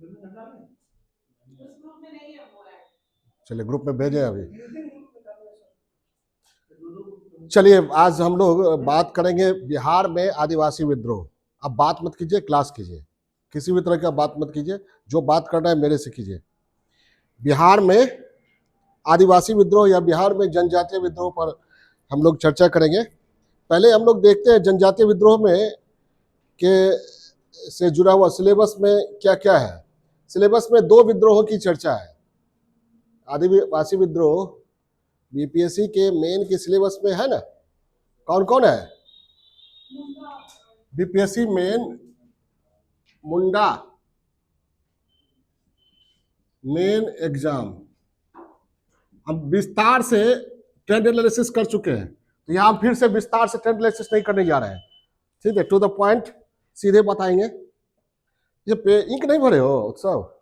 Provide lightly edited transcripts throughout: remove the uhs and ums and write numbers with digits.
चलिए ग्रुप में भेजे अभी। चलिए आज हम लोग बात करेंगे बिहार में आदिवासी विद्रोह। अब बात मत कीजिए, क्लास कीजिए, किसी भी तरह का बात मत कीजिए, जो बात करना है मेरे से कीजिए। बिहार में आदिवासी विद्रोह या बिहार में जनजातीय विद्रोह पर हम लोग चर्चा करेंगे। पहले हम लोग देखते हैं जनजातीय विद्रोह में के से जुड़ा हुआ सिलेबस में क्या क्या है। सिलेबस में 2 विद्रोहों की चर्चा है। आदिवासी विद्रोह बीपीएससी के मेन के सिलेबस में है ना। कौन कौन है? बीपीएससी मेन मुंडा मेन एग्जाम हम विस्तार से ट्रेंड एनालिसिस कर चुके हैं, तो यहाँ फिर से विस्तार से ट्रेंड एनालिसिस नहीं करने जा रहे हैं। ठीक है, टू द पॉइंट सीधे बताएंगे। ये इंक नहीं भरे हो उत्सव?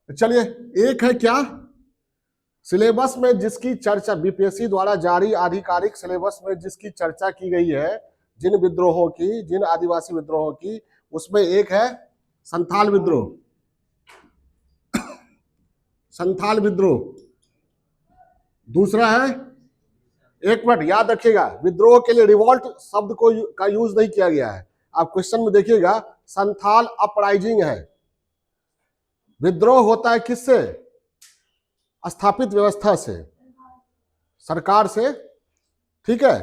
चलिए, एक है क्या सिलेबस में जिसकी चर्चा बीपीएससी द्वारा जारी आधिकारिक सिलेबस में जिसकी चर्चा की गई है, जिन विद्रोहों की, जिन आदिवासी विद्रोहों की, उसमें एक है संथाल विद्रोह। संथाल विद्रोह। दूसरा है, एक मिनट याद रखिएगा, विद्रोह के लिए रिवॉल्ट शब्द का यूज नहीं किया गया है। आप क्वेश्चन में देखिएगा, संथाल अपराइजिंग है। विद्रोह होता है किससे? स्थापित व्यवस्था से, सरकार से। ठीक है,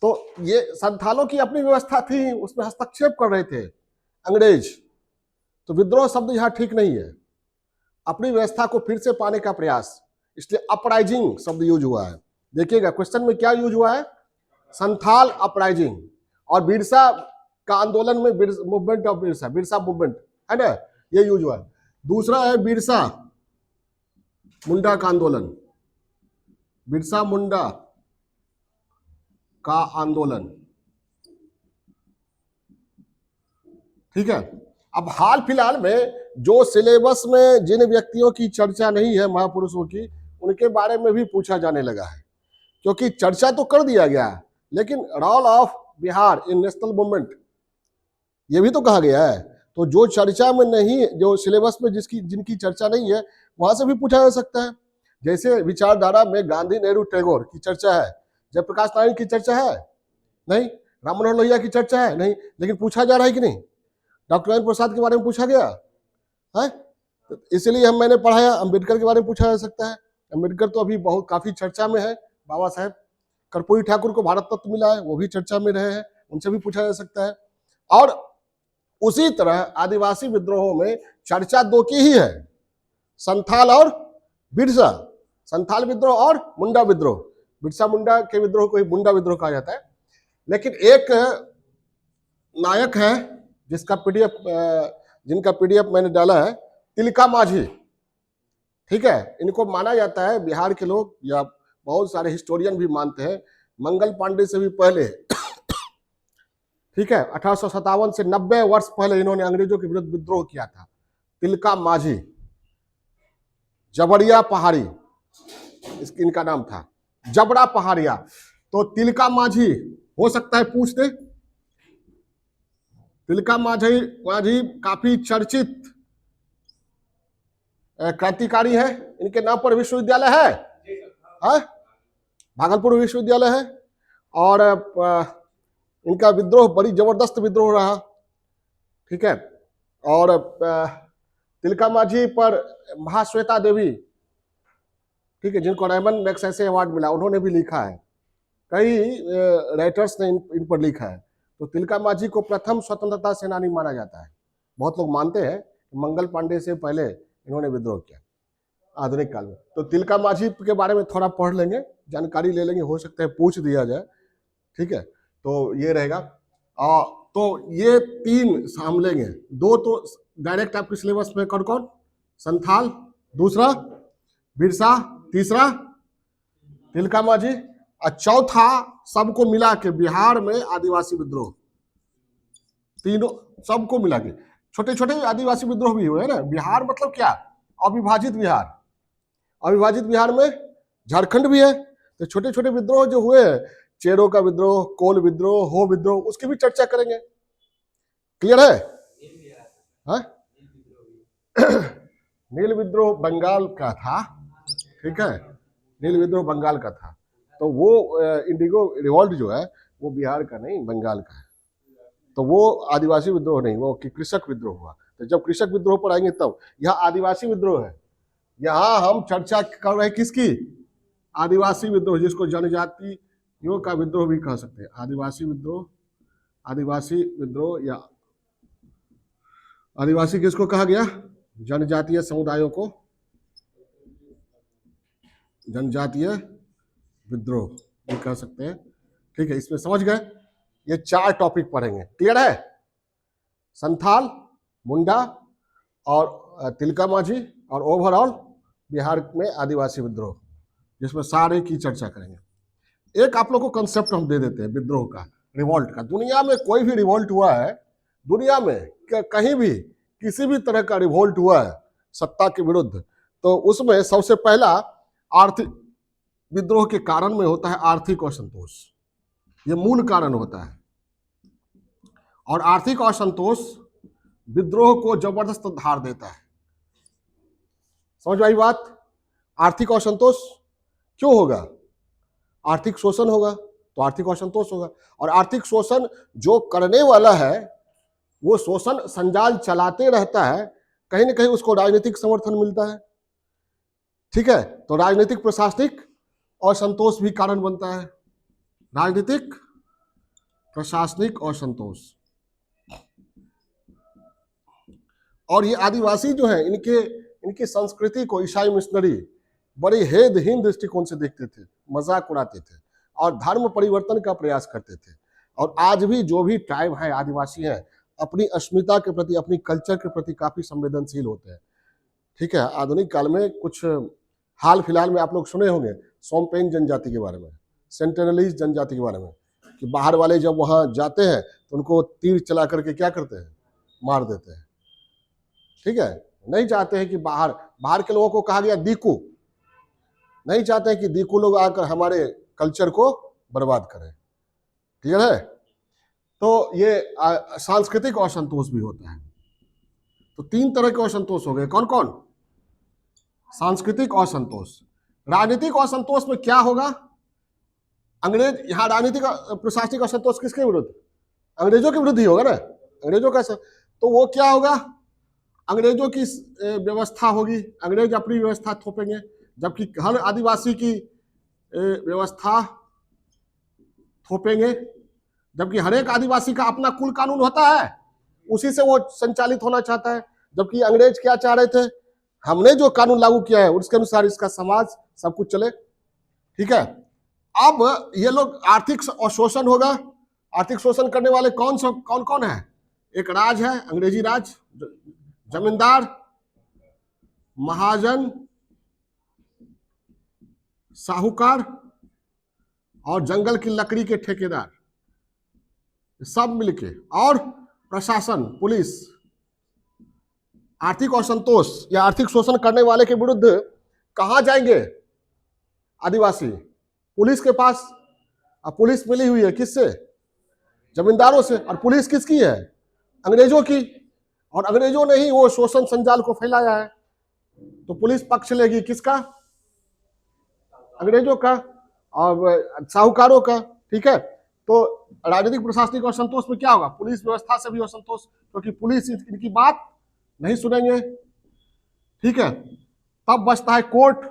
तो ये संथालों की अपनी व्यवस्था थी, उसमें हस्तक्षेप कर रहे थे अंग्रेज, तो विद्रोह शब्द यहां ठीक नहीं है। अपनी व्यवस्था को फिर से पाने का प्रयास, इसलिए अपराइजिंग शब्द यूज हुआ है। देखिएगा क्वेश्चन में क्या यूज हुआ है, संथाल अपराइजिंग। और बिरसा का आंदोलन में movement of Birsa, Birsa movement है ना, ये यूज हुआ है। दूसरा है बिरसा मुंडा का आंदोलन, बिरसा मुंडा का आंदोलन। ठीक है, अब हाल फिलहाल में जो सिलेबस में जिन व्यक्तियों की चर्चा नहीं है, महापुरुषों की, उनके बारे में भी पूछा जाने लगा है। क्योंकि चर्चा तो कर दिया गया है, लेकिन role of Bihar in national movement ये भी तो कहा गया है। तो जो चर्चा में नहीं, जो सिलेबस में जिनकी चर्चा नहीं है, वहां से भी पूछा जा सकता है। जैसे विचारधारा में गांधी, नेहरू, टैगोर की चर्चा है, जयप्रकाश नारायण की चर्चा है नहीं, राम मनोहर लोहिया की चर्चा है नहीं, लेकिन पूछा जा रहा है कि नहीं? डॉक्टर राजेंद्र प्रसाद के बारे में पूछा गया है, तो इसलिए मैंने पढ़ाया। अम्बेडकर के बारे में पूछा जा सकता है। अम्बेडकर तो अभी बहुत काफी चर्चा में है। बाबा साहेब कर्पूरी ठाकुर को भारत रत्न मिला है, वो भी चर्चा में रहे हैं, उनसे भी पूछा जा सकता है। और उसी तरह आदिवासी विद्रोहों में चर्चा 2 की ही है, संथाल और बिरसा। संथाल विद्रोह और मुंडा विद्रोह। बिरसा मुंडा के विद्रोह को ही मुंडा विद्रोह कहा जाता है। लेकिन एक नायक है जिसका पीडीएफ, जिनका पीडीएफ मैंने डाला है, तिलका माझी। ठीक है, इनको माना जाता है, बिहार के लोग या बहुत सारे हिस्टोरियन भी मानते हैं, मंगल पांडे से भी पहले। ठीक है, 1857 से 90 वर्ष पहले इन्होंने अंग्रेजों के विरुद्ध विद्रोह किया था। तिलका माझी, जबरिया पहाड़ी इनका नाम था, जबरा पहाड़िया। तो तिलका माझी हो सकता है पूछ दे। तिलका माझी काफी चर्चित क्रांतिकारी है। इनके नाम पर विश्वविद्यालय है, भागलपुर विश्वविद्यालय है। और इनका विद्रोह बड़ी जबरदस्त विद्रोह रहा। ठीक है, और तिलका माझी पर महाश्वेता देवी, ठीक है, जिनको रेमन मैग्सेसे अवार्ड मिला, उन्होंने भी लिखा है। कई राइटर्स ने इन पर लिखा है। तो तिलका माझी को प्रथम स्वतंत्रता सेनानी माना जाता है। बहुत लोग मानते हैं मंगल पांडे से पहले इन्होंने विद्रोह किया आधुनिक काल में। तो तिलका माझी के बारे में थोड़ा पढ़ लेंगे, जानकारी ले लेंगे, हो सकता है पूछ दिया जाए। ठीक है, तो ये रहेगा। तो ये 3 हम लेंगे। 2 तो डायरेक्ट आपके सिलेबस में कौन कौन? संथाल, दूसरा बिरसा, तीसरा तिलका माझी, और चौथा सबको मिला के बिहार में आदिवासी विद्रोह। तीनों सबको मिला के छोटे छोटे आदिवासी विद्रोह भी हुए ना। बिहार मतलब क्या? अविभाजित बिहार। अविभाजित बिहार में झारखंड भी है। तो छोटे छोटे विद्रोह जो हुए, चेरो का विद्रोह, कोल विद्रोह, हो विद्रोह, उसकी भी चर्चा करेंगे। क्लियर है? हाँ? नील विद्रोह बंगाल का था, ठीक है, नील विद्रोह बंगाल का था। तो वो इंडिगो रिवॉल्ट जो है वो बिहार का नहीं, बंगाल का है। तो वो आदिवासी विद्रोह नहीं, वो कृषक विद्रोह हुआ। तो जब कृषक विद्रोह पर आएंगे तब, यह आदिवासी विद्रोह है। यहाँ हम चर्चा कर रहे हैं किसकी? आदिवासी विद्रोह, जिसको जनजातियों का विद्रोह भी कह सकते हैं। आदिवासी विद्रोह, आदिवासी विद्रोह या आदिवासी किसको कहा गया? जनजातीय समुदायों को जनजातीय विद्रोह भी कह सकते हैं। ठीक है, इसमें समझ गए? ये 4 टॉपिक पढ़ेंगे, क्लियर है? संथाल, मुंडा और तिलका माझी और ओवरऑल बिहार में आदिवासी विद्रोह, जिसमें सारे की चर्चा करेंगे। एक आप लोग को कंसेप्ट हम दे देते हैं विद्रोह का, रिवॉल्ट का। दुनिया में कोई भी रिवॉल्ट हुआ है, दुनिया में कहीं भी किसी भी तरह का रिवॉल्ट हुआ है सत्ता के विरुद्ध, तो उसमें सबसे पहला आर्थिक विद्रोह के कारण में होता है आर्थिक असंतोष। ये मूल कारण होता है। और आर्थिक असंतोष विद्रोह को जबरदस्त धार देता है। समझ आई बात? आर्थिक असंतोष क्यों होगा? आर्थिक शोषण होगा तो आर्थिक असंतोष होगा। और आर्थिक शोषण जो करने वाला है वो शोषण संजाल चलाते रहता है, कहीं ना कहीं उसको राजनीतिक समर्थन मिलता है। ठीक है, तो राजनीतिक प्रशासनिक असंतोष भी कारण बनता है। राजनीतिक प्रशासनिक असंतोष। और ये आदिवासी जो है, इनकी संस्कृति को ईसाई मिशनरी बड़े हेदहीन दृष्टिकोण से देखते थे, मजाक उड़ाते थे और धर्म परिवर्तन का प्रयास करते थे। और आज भी जो भी ट्राइब है, आदिवासी हैं, अपनी अस्मिता के प्रति, अपनी कल्चर के प्रति काफी संवेदनशील होते हैं। ठीक है, आधुनिक काल में कुछ हाल फिलहाल में आप लोग सुने होंगे सोमपेन जनजाति के बारे में, सेंटिनलीज जनजाति के बारे में, कि बाहर वाले जब वहां जाते हैं तो उनको तीर चला करके क्या करते हैं? मार देते हैं। ठीक है, नहीं चाहते हैं कि बाहर के लोगों को कहा गया दीकू, नहीं चाहते हैं कि दीकू लोग आकर हमारे कल्चर को बर्बाद करें। क्लियर है? तो ये सांस्कृतिक असंतोष भी होता है। तो 3 तरह के असंतोष हो गए। कौन कौन? सांस्कृतिक असंतोष। राजनीतिक असंतोष में क्या होगा? अंग्रेज, यहाँ राजनीतिक प्रशासनिक असंतोष किसके विरुद्ध? अंग्रेजों के विरुद्ध ही होगा ना। अंग्रेजों का तो वो क्या होगा? अंग्रेजों की व्यवस्था होगी, अंग्रेज अपनी व्यवस्था थोपेंगे, जबकि हर आदिवासी की व्यवस्था थोपेंगे। जबकि हर एक आदिवासी का अपना कुल कानून होता है, उसी से वो संचालित होना चाहता है। जबकि अंग्रेज क्या चाह रहे थे? हमने जो कानून लागू किया है उसके अनुसार इसका समाज सब कुछ चले। ठीक है, अब ये लोग आर्थिक शोषण होगा। आर्थिक शोषण करने वाले कौन कौन है? एक राज है, अंग्रेजी राज, जमींदार, महाजन, साहूकार और जंगल की लकड़ी के ठेकेदार, सब मिलके, और प्रशासन, पुलिस। आर्थिक असंतोष या आर्थिक शोषण करने वाले के विरुद्ध कहां जाएंगे आदिवासी? पुलिस के पास। अब पुलिस मिली हुई है किससे? जमींदारों से। और पुलिस किसकी है? अंग्रेजों की। और अंग्रेजों ने ही वो शोषण संजाल को फैलाया है, तो पुलिस पक्ष लेगी किसका? अंग्रेजों का और साहूकारों का। ठीक है, तो राजनीतिक प्रशासनिक असंतोष में क्या होगा? पुलिस व्यवस्था से भी असंतोष, क्योंकि पुलिस इनकी बात नहीं सुनेंगे। ठीक है, तब बचता है कोर्ट।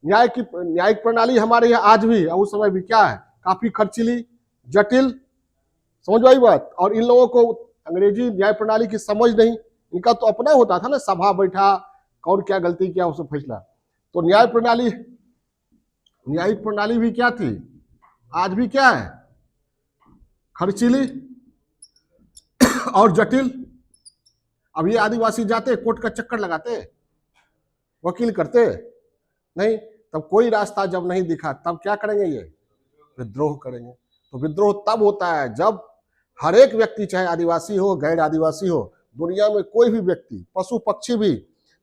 न्यायिक प्रणाली हमारे यहाँ आज भी उस समय भी क्या है? काफी खर्चीली, जटिल। समझ आई बात? और इन लोगों को अंग्रेजी न्याय प्रणाली की समझ नहीं। इनका तो अपना होता था ना, सभा बैठा, कौन क्या गलती किया उससे फैसला। तो न्यायिक प्रणाली भी क्या थी? आज भी क्या है? खर्चीली और जटिल। अब ये आदिवासी जाते कोर्ट का चक्कर लगाते, वकील करते नहीं। तब कोई रास्ता जब नहीं दिखा तब क्या करेंगे? ये विद्रोह करेंगे। तो विद्रोह तब होता है जब हर एक व्यक्ति, चाहे आदिवासी हो, गैर आदिवासी हो, दुनिया में कोई भी व्यक्ति, पशु पक्षी भी,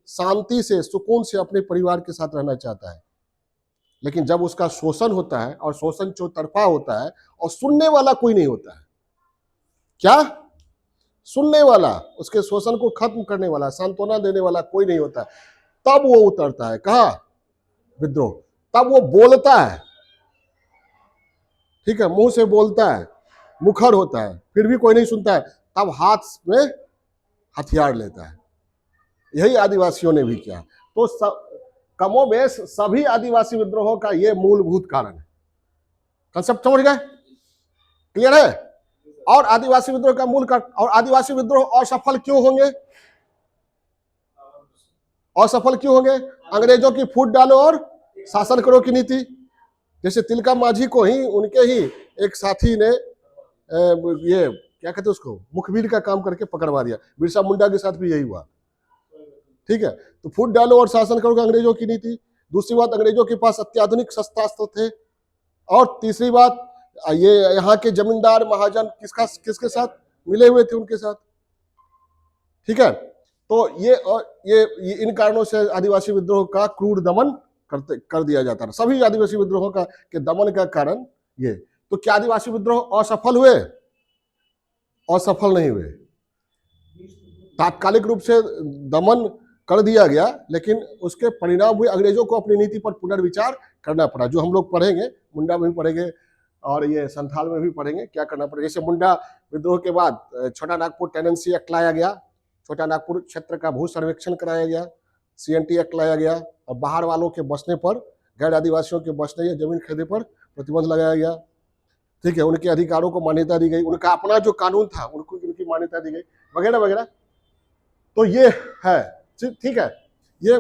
शांति से, सुकून से अपने परिवार के साथ रहना चाहता है। लेकिन जब उसका शोषण होता है और शोषण चौतरफा होता है और सुनने वाला कोई नहीं होता है, क्या सुनने वाला, उसके शोषण को खत्म करने वाला, सांत्वना देने वाला कोई नहीं होता। तब वो उतरता है, कहा विद्रोह, तब वो बोलता है, ठीक है, मुंह से बोलता है, मुखर होता है, फिर भी कोई नहीं सुनता है, तब हाथ में हथियार लेता है। यही आदिवासियों ने भी किया। तो कमोबेश सभी आदिवासी विद्रोहों का ये मूलभूत कारण है। कंसेप्ट समझ गए? क्लियर है? और आदिवासी विद्रोह का मूल कारण, और आदिवासी विद्रोह असफल क्यों होंगे? असफल क्यों होंगे? अंग्रेजों की फूट डालो और शासन करो की नीति। जैसे तिलका माझी को ही उनके ही एक साथी ने ये क्या कहते हैं उसको, मुखबिर का काम करके पकड़वा दिया। बिरसा मुंडा के साथ भी यही हुआ, ठीक है। तो फूट डालो और शासन करो अंग्रेजों की नीति। दूसरी बात, अंग्रेजों के पास अत्याधुनिक शस्त्रास्त्र थे। और तीसरी बात, ये यहाँ के जमींदार महाजन किसके साथ मिले हुए थे, उनके साथ, ठीक है। तो ये इन कारणों से आदिवासी विद्रोह का क्रूर दमन कर दिया जाता है। सभी आदिवासी विद्रोहों का के दमन का कारण ये। तो क्या आदिवासी विद्रोह असफल हुए? असफल नहीं हुए। तात्कालिक रूप से दमन कर दिया गया, लेकिन उसके परिणाम हुए अंग्रेजों को अपनी नीति पर पुनर्विचार करना पड़ा, जो हम लोग पढ़ेंगे, मुंडा में भी पढ़ेंगे और ये संथाल में भी पढ़ेंगे क्या करना पड़ा। जैसे मुंडा विद्रोह के बाद छोटा नागपुर टेनेंसी एक्ट लाया गया, छोटा नागपुर क्षेत्र का भू सर्वेक्षण कराया गया, CNT एक्ट लाया गया, और बाहर वालों के बसने पर, गैर आदिवासियों के बसने या जमीन खरीदने पर प्रतिबंध लगाया गया, ठीक है। उनके अधिकारों को मान्यता दी गई, उनका अपना जो कानून था उनको उनकी मान्यता दी गई, वगैरह वगैरह। तो ये है, ठीक है। ये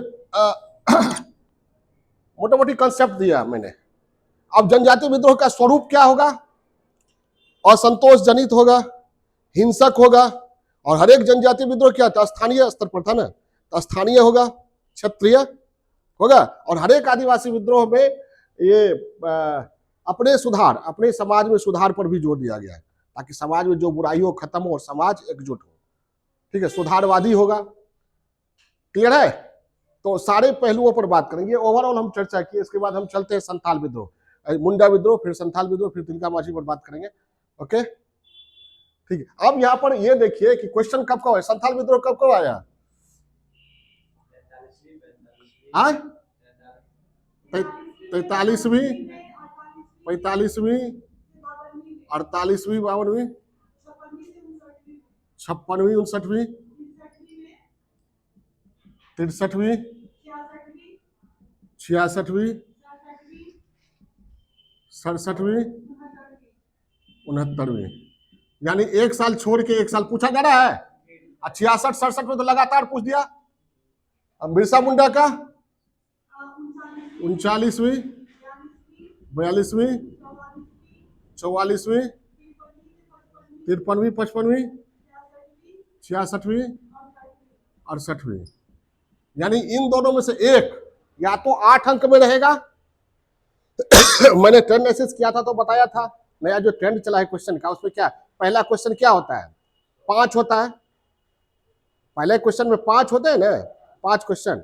मोटा मोटी कंसेप्ट दिया मैंने। अब जनजातीय विद्रोह का स्वरूप क्या होगा? असंतोष जनित होगा, हिंसक होगा, और हर एक जनजातीय विद्रोह क्या था? स्थानीय स्तर पर था ना, तो स्थानीय होगा, क्षत्रिय होगा। और हर एक आदिवासी विद्रोह में ये अपने सुधार, अपने समाज में सुधार पर भी जोर दिया गया है, ताकि समाज में जो बुराई हो खत्म हो और समाज एकजुट हो, ठीक है। सुधारवादी होगा, क्लियर है? तो सारे पहलुओं पर बात करेंगे। ओवरऑल हम चर्चा की, इसके बाद हम चलते हैं संथाल विद्रोह, मुंडा विद्रोह, फिर संथाल विद्रोह, फिर तिलका माझी पर बात करेंगे। ओके, ठीक है। अब यहाँ पर ये देखिए कि क्वेश्चन कब कब है, संथाल विद्रोह कब कब आया? 43वीं, 45वीं, 48वीं, 52वीं, 56वीं, 59वीं, 63वीं, 66वीं, 67वीं, 69वीं। यानी एक साल छोड़ के एक साल पूछा जा रहा है। 66 67 में तो लगातार पूछ दिया। अब बिरसा मुंडा का 39वीं, 42वीं, 44वीं, 53वीं, 55वीं, 66वीं, 68वीं। यानी इन दोनों में से एक या तो 8 अंक में रहेगा। मैंने ट्रेंड एनालिसिस किया था तो बताया था, नया जो ट्रेंड चला है क्वेश्चन का, उसमें क्या पहला क्वेश्चन क्या होता है? 5 होता है। पहले क्वेश्चन में 5 होते हैं ना, 5 क्वेश्चन,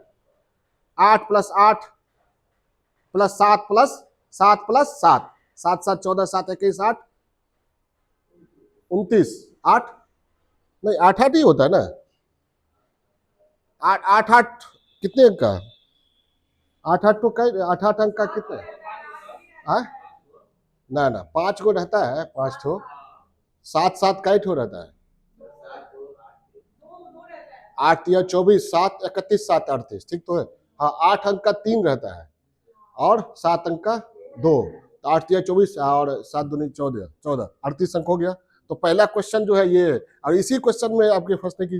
8 + 8 + 7 + 7 + 7, 7 7 14, 7 21 8 29, 8 नहीं 8 8 ही होता है ना। 8 8 कितने अंक का? 8 8 तो 8 8 अंक का कितने? ना ना 5 को रहता है, 5 ठो, 7 7 का ठो रहता है, 8 या 24, 7 31, 7 38, ठीक तो है। हाँ, 8 अंक का 3 रहता है और 7 अंक का 2, 8 या 24 और 7 दूनी 14, 14 38 अंक हो गया। तो पहला क्वेश्चन जो है ये, और इसी क्वेश्चन में आपके फंसने की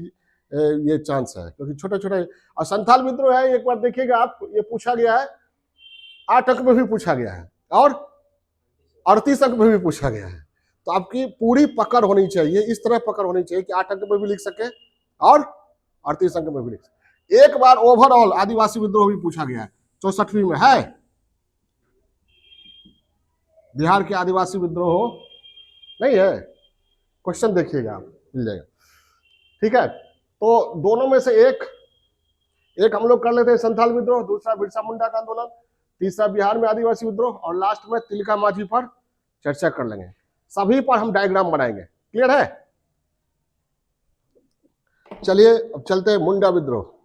ये चांस है, क्योंकि छोटा छोटा। और संथाल विद्रोह है, एक बार देखिएगा आप, ये पूछा गया है 8 अंक में भी पूछा गया है और 38 अंक में भी पूछा गया है। तो आपकी पूरी पकड़ होनी चाहिए, इस तरह पकड़ होनी चाहिए कि 8 अंक में भी लिख सके और 38 अंक में भी लिख सके। एक बार ओवरऑल आदिवासी विद्रोह भी पूछा गया है, 64वीं में है, बिहार के आदिवासी विद्रोह नहीं है, क्वेश्चन देखिएगा आप, मिल जाएगा, ठीक है। तो दोनों में से एक हम लोग कर लेते हैं संथाल विद्रोह, दूसरा बिरसा मुंडा का आंदोलन, तीसरा बिहार में आदिवासी विद्रोह, और लास्ट में तिलका माझी पर चर्चा कर लेंगे। सभी पर हम डायग्राम बनाएंगे, क्लियर है? चलिए अब चलते हैं मुंडा विद्रोह।